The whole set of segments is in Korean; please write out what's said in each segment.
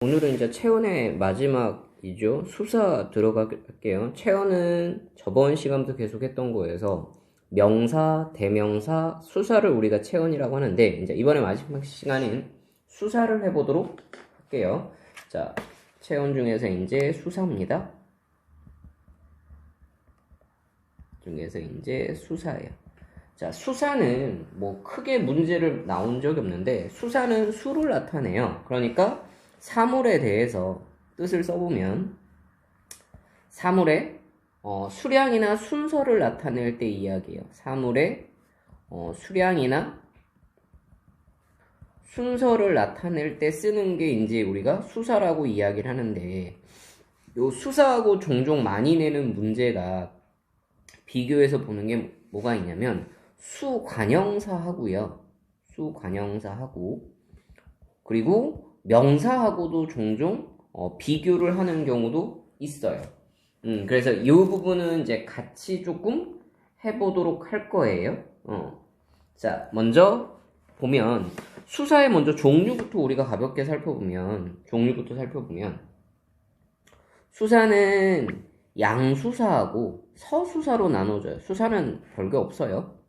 오늘은 이제 체언의 마지막이죠. 수사 들어갈게요. 체언은 저번 시간부터 계속 했던 거에서 명사, 대명사, 수사를 우리가 체언이라고 하는데 이제 이번에 마지막 시간은 수사를 해보도록 할게요. 자, 체언 중에서 이제 수사입니다. 중에서 이제 수사예요. 자, 수사는 뭐 크게 문제를 나온 적이 없는데 수사는 수를 나타내요. 그러니까 사물에 대해서 뜻을 써보면 사물의 수량이나 순서를 나타낼 때 이야기예요. 사물의 수량이나 순서를 나타낼 때 쓰는 게 이제 우리가 수사라고 이야기를 하는데, 요 수사하고 종종 많이 내는 문제가 비교해서 보는 게 뭐가 있냐면 수관형사하고요. 수관형사하고 그리고 명사하고도 종종 비교를 하는 경우도 있어요. 그래서 이 부분은 이제 같이 조금 해보도록 할 거예요. 자, 먼저 보면 수사의 먼저 종류부터 우리가 가볍게 살펴보면 수사는 양수사하고 서수사로 나눠져요. 수사는 별게 없어요.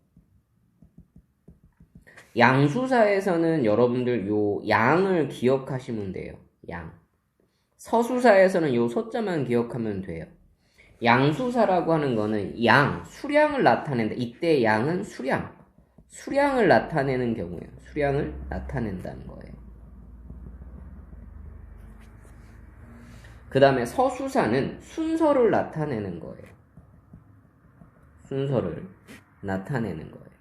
양수사에서는 여러분들 요 양을 기억하시면 돼요. 양. 서수사에서는 요 소자만 기억하면 돼요. 양수사라고 하는 거는 양, 수량을 나타낸다. 이때 양은 수량을 나타내는 경우예요. 수량을 나타낸다는 거예요. 그 다음에 서수사는 순서를 나타내는 거예요. 순서를 나타내는 거예요.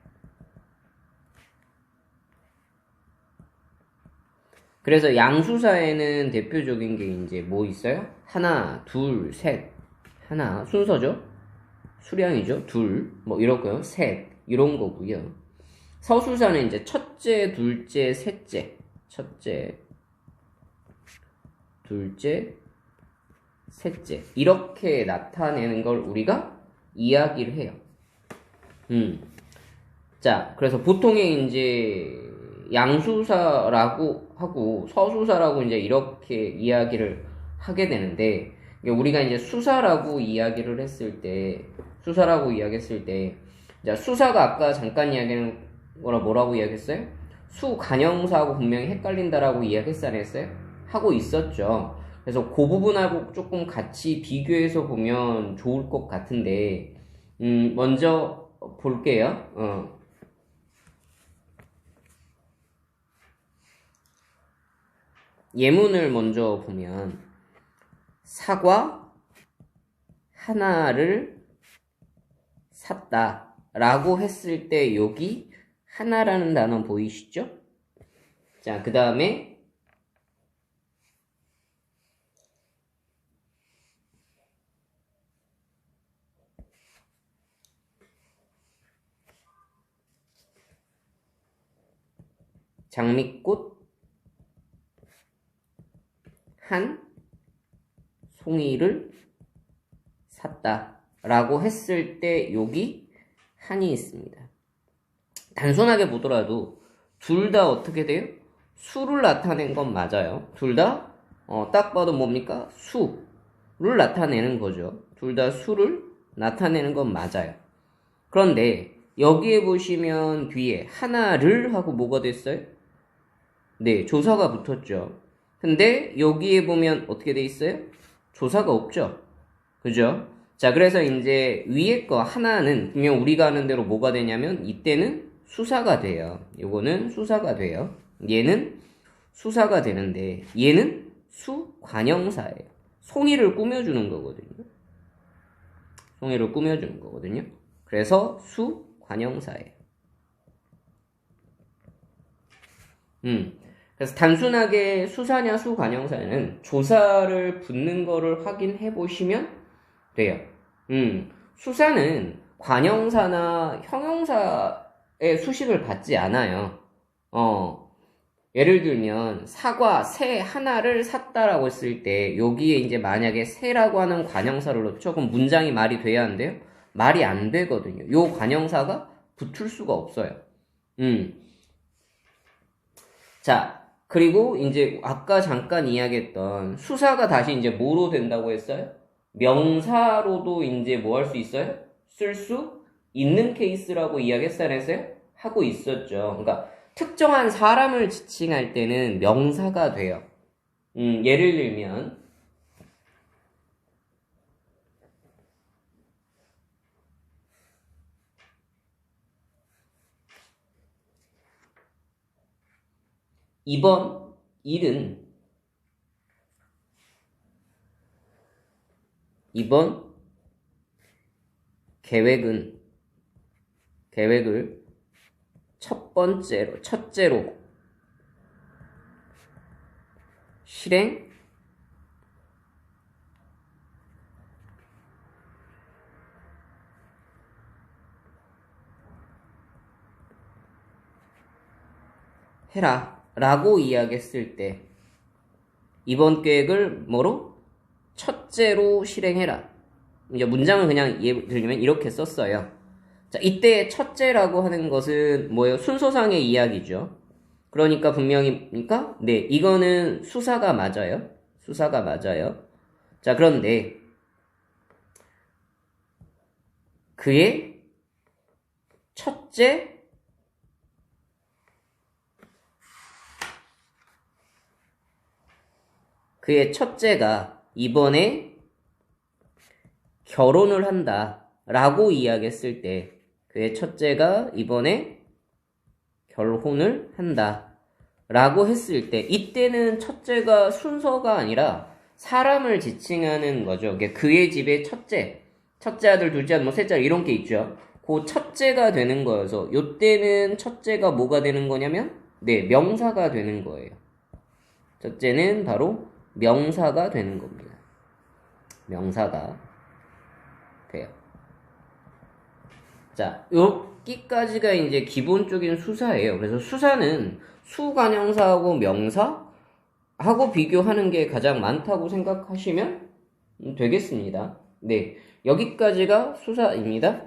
그래서 양수사에는 대표적인 게 이제 뭐 있어요? 하나, 둘, 셋. 하나, 순서죠? 수량이죠? 둘, 뭐 이렇고요. 셋, 이런 거고요. 서수사는 이제 첫째, 둘째, 셋째. 첫째, 둘째, 셋째. 이렇게 나타내는 걸 우리가 이야기를 해요. 자, 그래서 보통의 이제 양수사라고 하고 서수사라고 이제 이렇게 이야기를 하게 되는데, 우리가 이제 수사라고 이야기를 했을 때, 자, 수사가 아까 잠깐 이야기한 거라 뭐라고 이야기했어요? 수관형사하고 분명히 헷갈린다라고 이야기했지 않았어요? 하고 있었죠. 그래서 그 부분하고 조금 같이 비교해서 보면 좋을 것 같은데, 먼저 볼게요. 예문을 먼저 보면 사과 하나를 샀다 라고 했을 때 여기 하나라는 단어 보이시죠? 자, 그 다음에 장미꽃 한 송이를 샀다 라고 했을 때 여기 한이 있습니다. 단순하게 보더라도 둘 다 어떻게 돼요? 수를 나타낸 건 맞아요. 둘 다 딱 봐도 뭡니까? 수를 나타내는 거죠. 둘 다 수를 나타내는 건 맞아요. 그런데 여기에 보시면 뒤에 하나를 하고 뭐가 됐어요? 네, 조사가 붙었죠. 근데 여기에 보면 어떻게 돼 있어요? 조사가 없죠. 그죠? 자, 그래서 이제 위에 거 하나는 분명 우리가 아는 대로 뭐가 되냐면 이때는 수사가 돼요. 요거는 수사가 돼요. 얘는 수사가 되는데 얘는 수관형사예요. 송이를 꾸며주는 거거든요. 송이를 꾸며주는 거거든요. 그래서 수관형사예요. 그래서 단순하게 수사냐 수관형사는 조사를 붙는 거를 확인해 보시면 돼요. 수사는 관형사나 형용사의 수식을 받지 않아요. 예를 들면 사과 새 하나를 샀다라고 했을 때 여기에 이제 만약에 새라고 하는 관형사를 넣죠. 그럼 문장이 말이 돼야 하는데요. 말이 안 되거든요. 요 관형사가 붙을 수가 없어요. 자, 그리고 이제 아까 잠깐 이야기했던 수사가 다시 이제 뭐로 된다고 했어요? 명사로도 이제 뭐 할 수 있어요? 쓸 수 있는 케이스라고 이야기했어요, 안 했어요? 하고 있었죠. 그러니까 특정한 사람을 지칭할 때는 명사가 돼요. 예를 들면 2번 일은 2번 계획을 첫째로 실행 해라 라고 이야기했을 때 이번 계획을 뭐로? 첫째로 실행해라. 이제 문장을 그냥 예를 들면 이렇게 썼어요. 자, 이때 첫째라고 하는 것은 뭐예요? 순서상의 이야기죠. 그러니까 분명히니까 네, 이거는 수사가 맞아요. 수사가 맞아요. 자, 그런데 그의 첫째가 이번에 결혼을 한다 라고 이야기했을 때 그의 첫째가 이번에 결혼을 한다 라고 했을 때 이때는 첫째가 순서가 아니라 사람을 지칭하는 거죠. 그의 집의 첫째 아들, 둘째 아들, 뭐 셋째 아들 이런 게 있죠. 그 첫째가 되는 거여서 이때는 첫째가 뭐가 되는 거냐면 네, 명사가 되는 거예요. 첫째는 바로 명사가 되는 겁니다. 명사가 돼요. 자, 여기까지가 이제 기본적인 수사예요. 그래서 수사는 수관형사하고 명사하고 비교하는 게 가장 많다고 생각하시면 되겠습니다. 네, 여기까지가 수사입니다.